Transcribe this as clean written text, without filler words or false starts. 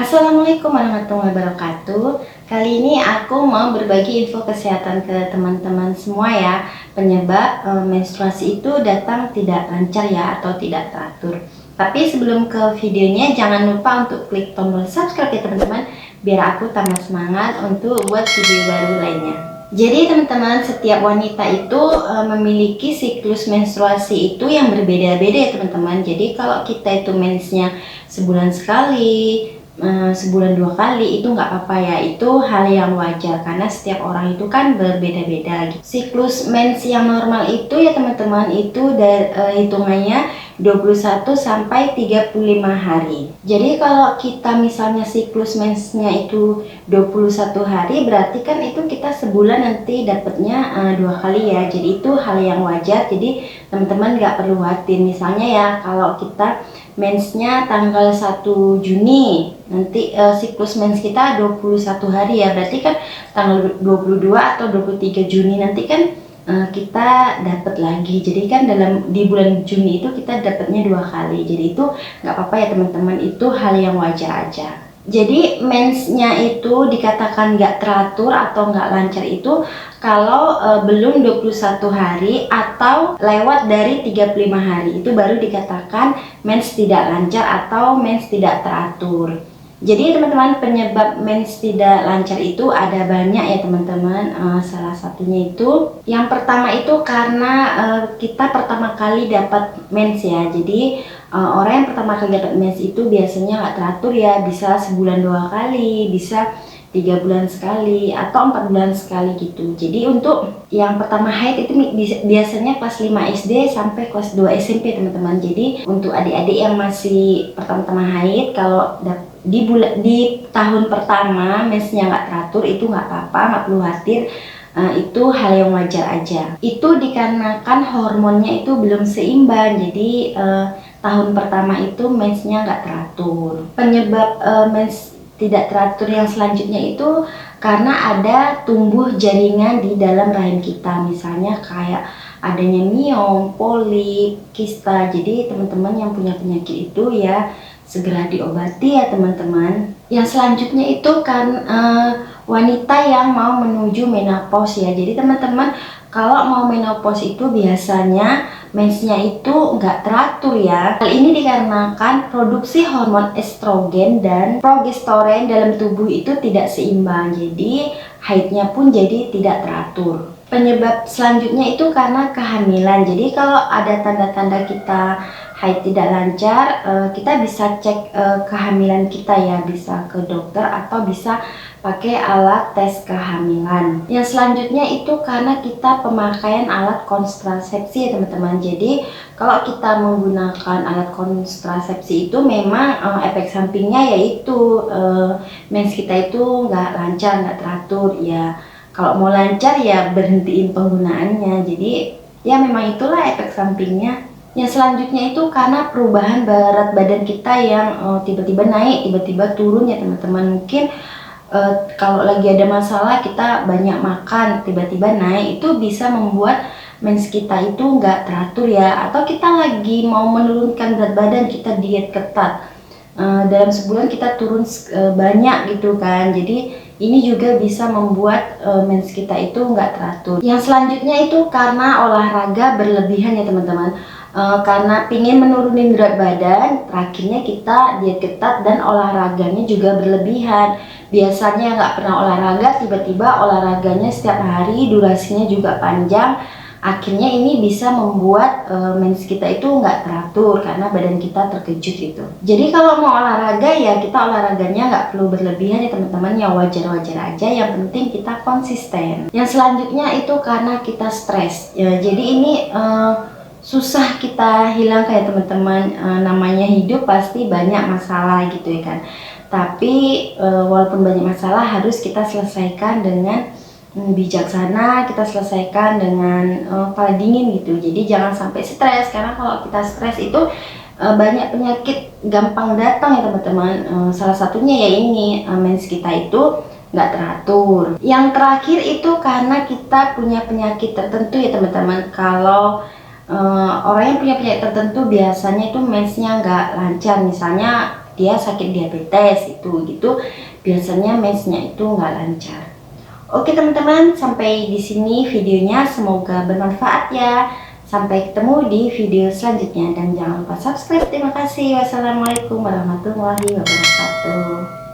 Assalamualaikum warahmatullahi wabarakatuh. Kali ini aku mau berbagi info kesehatan ke teman-teman semua ya. Penyebab menstruasi itu datang tidak lancar ya atau tidak teratur. Tapi sebelum ke videonya jangan lupa untuk klik tombol subscribe ya teman-teman, biar aku tambah semangat untuk buat video baru lainnya. Jadi teman-teman, setiap wanita itu memiliki siklus menstruasi itu yang berbeda-beda ya teman-teman. Jadi kalau kita itu mensnya sebulan sekali, sebulan 2 kali, itu nggak apa-apa ya, itu hal yang wajar karena setiap orang itu kan berbeda-beda gitu. Siklus mens yang normal itu ya teman-teman, itu hitungannya 21 sampai 35 hari. Jadi kalau kita misalnya siklus mensnya itu 21 hari, berarti kan itu kita sebulan nanti dapatnya 2 kali ya. Jadi itu hal yang wajar, jadi teman-teman nggak perlu khawatir. Misalnya ya, kalau kita mensnya tanggal 1 Juni, nanti siklus mens kita 21 hari ya, berarti kan tanggal 22 atau 23 Juni nanti kan kita dapat lagi. Jadi kan di bulan Juni itu kita dapatnya 2 kali. Jadi itu nggak apa-apa ya teman-teman, itu hal yang wajar aja. Jadi mensnya itu dikatakan nggak teratur atau nggak lancar itu kalau belum 21 hari atau lewat dari 35 hari, itu baru dikatakan mens tidak lancar atau mens tidak teratur. Jadi teman-teman, penyebab mens tidak lancar itu ada banyak ya teman-teman. Salah satunya itu, yang pertama itu karena kita pertama kali dapat mens ya. Jadi orang yang pertama kali dapat mens itu biasanya nggak teratur ya, bisa sebulan 2 kali, bisa 3 bulan sekali atau 4 bulan sekali gitu. Jadi untuk yang pertama haid itu biasanya kelas 5 SD sampai kelas 2 SMP teman-teman. Jadi untuk adik-adik yang masih pertama-tama haid, kalau di tahun pertama mensnya nggak teratur, itu nggak apa-apa, nggak perlu khawatir. Itu hal yang wajar aja. Itu dikarenakan hormonnya itu belum seimbang. Jadi tahun pertama itu mensnya nggak teratur. Penyebab mens tidak teratur yang selanjutnya itu karena ada tumbuh jaringan di dalam rahim kita, misalnya kayak adanya miom, polip, kista. Jadi teman-teman yang punya penyakit itu ya segera diobati ya teman-teman. Yang selanjutnya itu kan wanita yang mau menuju menopause ya. Jadi teman-teman, kalau mau menopause itu biasanya mensnya itu nggak teratur ya. Hal ini dikarenakan produksi hormon estrogen dan progesteron dalam tubuh itu tidak seimbang. Jadi haidnya pun jadi tidak teratur. Penyebab selanjutnya itu karena kehamilan. Jadi kalau ada tanda-tanda kita haid tidak lancar, kita bisa cek kehamilan kita ya, bisa ke dokter atau bisa pakai alat tes kehamilan. Yang selanjutnya itu karena kita pemakaian alat kontrasepsi ya teman-teman. Jadi kalau kita menggunakan alat kontrasepsi itu memang efek sampingnya yaitu mens kita itu nggak lancar, nggak teratur ya. Kalau mau lancar ya berhentiin penggunaannya. Jadi ya memang itulah efek sampingnya. Yang selanjutnya itu karena perubahan berat badan kita yang tiba-tiba naik, tiba-tiba turun ya teman-teman. Mungkin kalau lagi ada masalah kita banyak makan, tiba-tiba naik, itu bisa membuat mens kita itu nggak teratur ya. Atau kita lagi mau menurunkan berat badan, kita diet ketat, dalam sebulan kita turun banyak gitu kan. Jadi ini juga bisa membuat mens kita itu nggak teratur. Yang selanjutnya itu karena olahraga berlebihan ya teman-teman. Karena pingin menurunin berat badan, terakhirnya kita diet ketat dan olahraganya juga berlebihan. Biasanya nggak pernah olahraga, tiba-tiba olahraganya setiap hari, durasinya juga panjang. Akhirnya ini bisa membuat mens kita itu nggak teratur karena badan kita terkejut gitu. Jadi kalau mau olahraga ya kita olahraganya nggak perlu berlebihan ya teman-teman, ya wajar-wajar aja, yang penting kita konsisten. Yang selanjutnya itu karena kita stres ya. Jadi ini susah kita hilang kayak teman-teman, namanya hidup pasti banyak masalah gitu ya kan. Tapi walaupun banyak masalah harus kita selesaikan dengan bijaksana, kita selesaikan dengan kepala dingin gitu. Jadi jangan sampai stres, karena kalau kita stres itu banyak penyakit gampang datang ya teman-teman. Salah satunya ya ini, mens kita itu nggak teratur. Yang terakhir itu karena kita punya penyakit tertentu ya teman-teman. Kalau orang yang punya penyakit tertentu biasanya itu mensnya nggak lancar, misalnya dia sakit diabetes itu gitu, biasanya mensnya itu nggak lancar. Oke teman-teman, sampai di sini videonya, semoga bermanfaat ya. Sampai ketemu di video selanjutnya dan jangan lupa subscribe. Terima kasih. Wassalamualaikum warahmatullahi wabarakatuh.